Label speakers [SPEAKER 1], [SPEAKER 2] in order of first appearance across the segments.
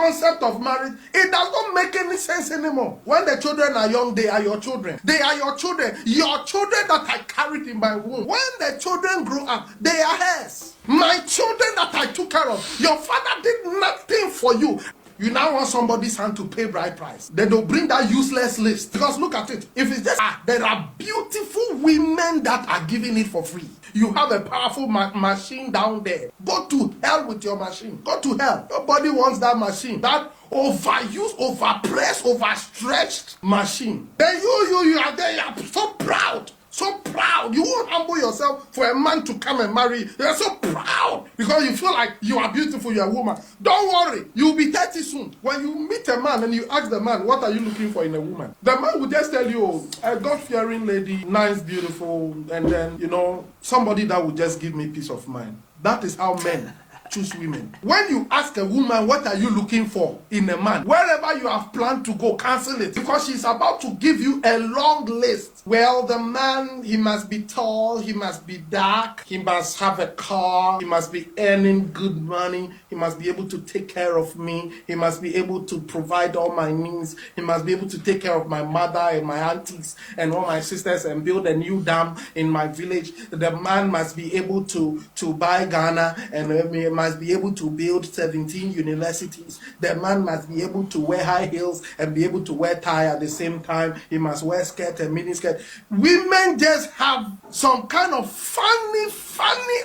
[SPEAKER 1] concept of marriage, it does not make any sense anymore. When the children are young, they are your children. They are your children that I carried in my womb. When the children grow up, they are hers. My children that I took care of. Your father did nothing for you. You now want somebody's hand to pay bride price. Then they'll bring that useless list. Because look at it. If it's just, there are beautiful women that are giving it for free. You have a powerful machine down there. Go to hell with your machine. Go to hell. Nobody wants that machine. That overused, overpressed, overstretched machine. Then you are there. You are so proud. So proud. You won't humble yourself for a man to come and marry you. You're so proud because you feel like you are beautiful, you're a woman. Don't worry. You'll be 30 soon. When you meet a man and you ask the man, what are you looking for in a woman? The man will just tell you, oh, a God-fearing lady, nice, beautiful, and then, somebody that will just give me peace of mind. That is how men choose women. When you ask a woman, what are you looking for in a man? Wherever you have planned to go, cancel it. Because she's about to give you a long list. Well, the man, he must be tall, he must be dark, he must have a car, he must be earning good money, he must be able to take care of me, he must be able to provide all my needs, he must be able to take care of my mother and my aunties and all my sisters and build a new dam in my village. The man must be able to buy Ghana and must be able to build 17 universities. The man must be able to wear high heels and be able to wear tie at the same time. He must wear skirt and mini skirt. Women just have some kind of funny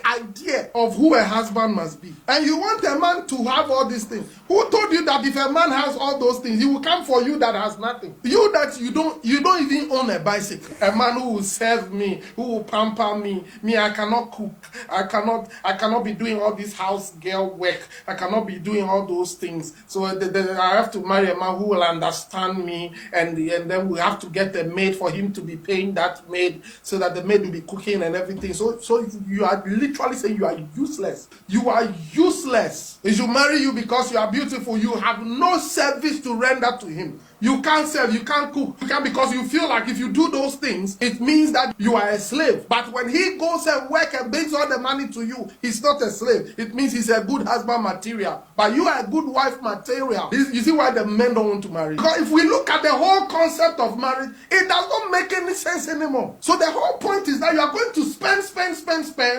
[SPEAKER 1] idea of who a husband must be. And you want a man to have all these things. Who told you that if a man has all those things, he will come for you that has nothing? You that you don't even own a bicycle. A man who will serve me, who will pamper me. Me, I cannot cook. I cannot be doing all this house girl work. I cannot be doing all those things. So I have to marry a man who will understand me, and then we have to get a maid for him to be paying that maid so that the maid will be cooking and everything. So you are literally saying you are useless. You are useless. He should marry you because you are beautiful. You have no service to render to him. You can't serve, you can't cook, you can't, because you feel like if you do those things, it means that you are a slave. But when he goes and works and brings all the money to you, he's not a slave. It means he's a good husband material. But you are a good wife material. You see why the men don't want to marry? Because if we look at the whole concept of marriage, it does not make any sense anymore. So the whole point is that you are going to spend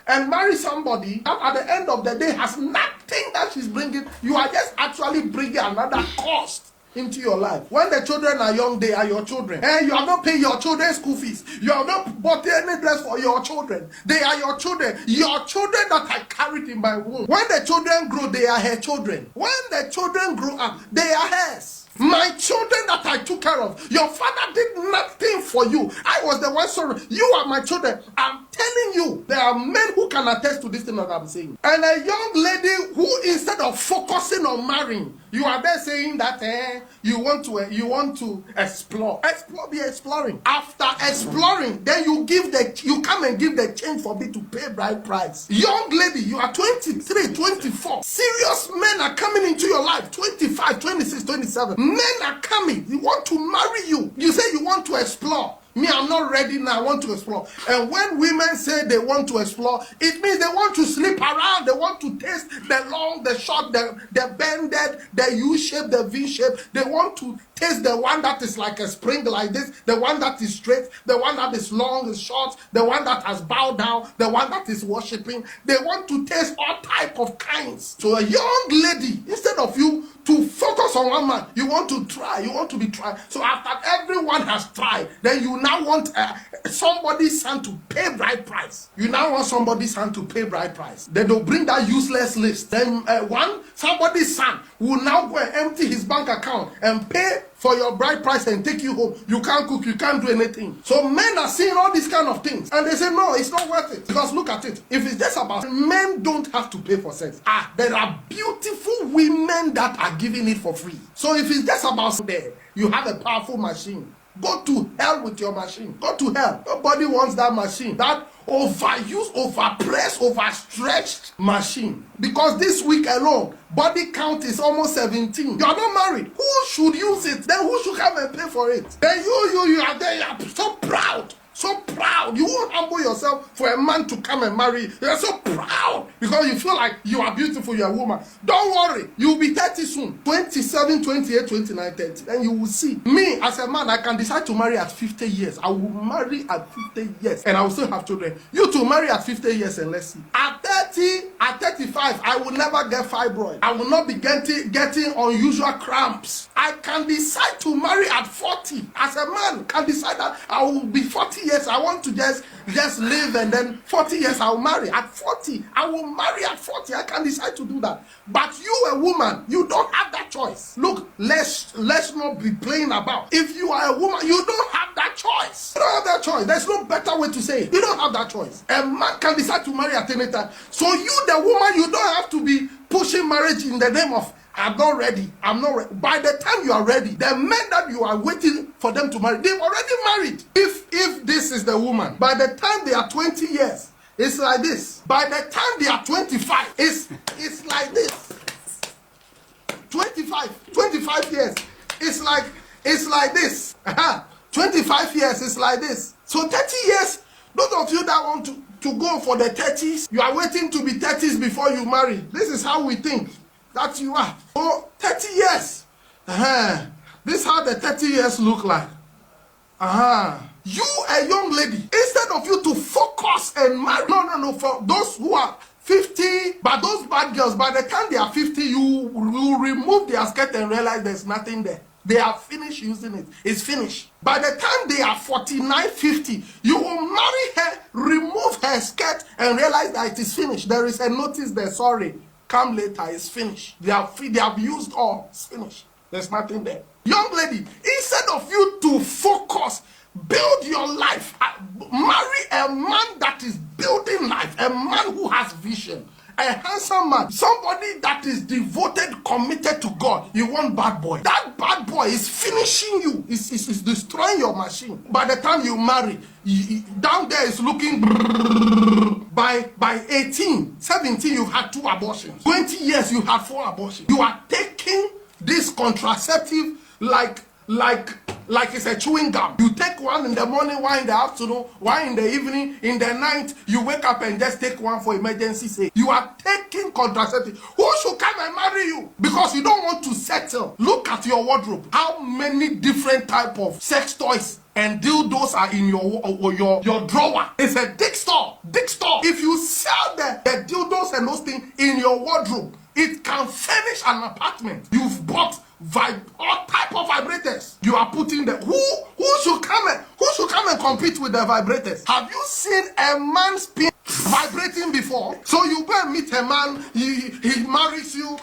[SPEAKER 1] and marry somebody that at the end of the day has nothing that she's bringing. You are just actually bringing another cost into your life. When the children are young, they are your children. And you have not paid your children's school fees. You have not bought any dress for your children. They are your children. Your children that I carried in my womb. When the children grow, they are her children. When the children grow up, they are hers. My children that I took care of. Your father did nothing for you. I was the one sorry. You are my children. I'm telling you, there are men who can attest to this thing that I'm saying. And a young lady who, instead of focusing on marrying, you are there saying that you want to explore. Be exploring. After exploring, then you come and give the change for me to pay bride price. Young lady, you are 23, 24. Serious men are coming into your life. 25, 26, 27. Men are coming. They want to marry you. You say you want to explore. Me, I'm not ready now. I want to explore. And when women say they want to explore, it means they want to sleep around. They want to taste the long, the short, the bended, the U shape, the V shape. They want to taste the one that is like a spring like this, the one that is straight, the one that is long, is short, the one that has bowed down, the one that is worshipping. They want to taste all type of kinds. So a young lady, instead of you to focus on one man, you want to try, you want to be tried. So after everyone has tried, then you now want somebody's son to pay bride price. You now want somebody's son to pay bride price. Then they'll bring that useless list. Then somebody's son will now go and empty his bank account and pay for your bride price and take you home. You can't cook, you can't do anything. So men are seeing all these kind of things and they say, no, it's not worth it. Because look at it. If it's just about men don't have to pay for sex. There are beautiful women that are giving it for free. So if it's just about there, you have a powerful machine. Go to hell with your machine. Go to hell. Nobody wants that machine. That overused, overpressed, overstretched machine. Because this week alone, body count is almost 17. You are not married. Who should use it? Then who should come and pay for it? Then you are there. You are so proud. So proud. You won't humble yourself for a man to come and marry you. You're so proud because you feel like you are beautiful, you're a woman. Don't worry. You'll be 30 soon. 27, 28, 29, 30. And you will see. Me, as a man, I can decide to marry at 50 years. I will marry at 50 years. And I will still have children. You to marry at 50 years and let's see. At 30, at 35, I will never get fibroid. I will not be getting unusual cramps. I can decide to marry at 40. As a man, can decide that I will be 40 years. I want to just live, and then 40 years I will marry. At 40, I will marry at 40. I can decide to do that. But you, a woman, you don't have that choice. Look, let's not be playing about. If you are a woman, you don't have that choice. You don't have that choice. There's no better way to say it. You don't have that choice. A man can decide to marry at any time. So you, the woman, you don't have to be pushing marriage in the name of I'm not ready. I'm not ready. By the time you are ready, the men that you are waiting for them to marry, they've already married. If this is the woman, by the time they are 20 years, it's like this. By the time they are 25, it's like this. 25 years, it's like this. 25 years, it's like this. So 30 years, those of you that want to go for the 30s, you are waiting to be 30s before you marry. This is how we think that you are. Oh, 30 years. This is how the 30 years look like. You, a young lady, instead of you to focus and marry, no, for those who are 50, but those bad girls, by the time they are 50, you remove their skirt and realize there's nothing there. They are finished using it. It's finished. By the time they are 49, 50, you will marry her, remove her skirt, and realize that it is finished. There is a notice there, sorry. Come later, it's finished. They have used all. It's finished. There's nothing there. Young lady, instead of you to focus, build your life, marry a man that is building life, a man who has vision, a handsome man, somebody that is devoted, committed to God. You want bad boy. That bad boy is finishing you. Is destroying your machine. By the time you marry, down there is looking. By 18, 17, you've had 2 abortions. 20 years, you had 4 abortions. You are taking this contraceptive like it's a chewing gum. You take one in the morning, one in the afternoon, one in the evening, in the night, you wake up and just take one for emergency sake. You are taking contraceptive. Who should come and marry you? Because you don't want to settle. Look at your wardrobe. How many different type of sex toys and dildos are in your drawer? It's a dick store. If you sell the dildos and those things in your wardrobe, it can furnish an apartment. You've bought all type of vibrators. You are putting the who should come and compete with the vibrators? Have you seen a man spin vibrating before? So you go and meet a man, he marries you,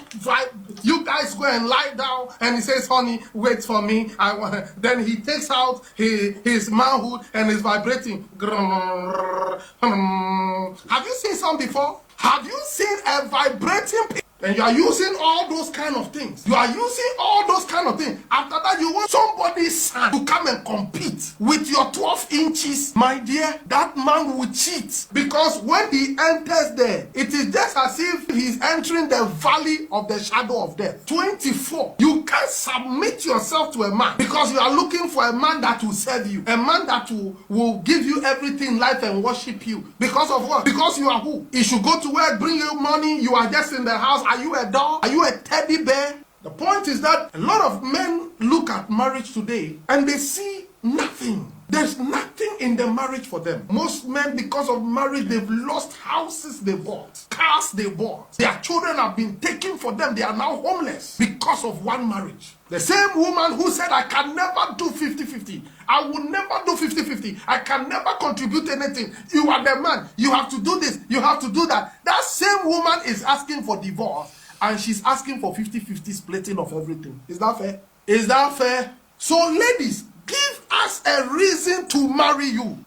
[SPEAKER 1] you guys go and lie down, and he says, honey, wait for me. Then he takes out his manhood and is vibrating. Have you seen some before? Have you seen a vibrating? And you are using all those kind of things. After that, you want somebody's son to come and compete with your 12 inches. My dear, that man will cheat. Because when he enters there, it is just as if he's entering the valley of the shadow of death. 24. You can't submit yourself to a man because you are looking for a man that will serve you. A man that will give you everything in life and worship you. Because of what? Because you are who? He should go to work, bring you money. You are just in the house. Are you a dog? Are you a teddy bear? The point is that a lot of men look at marriage today and they see nothing. There's nothing in the marriage for them. Most men, because of marriage, they've lost houses they bought, cars they bought. Their children have been taken for them. They are now homeless because of one marriage. The same woman who said, I can never do 50-50. I will never do 50-50. I can never contribute anything. You are the man. You have to do this. You have to do that. That same woman is asking for divorce. And she's asking for 50-50 splitting of everything. Is that fair? Is that fair? So ladies, give us a reason to marry you.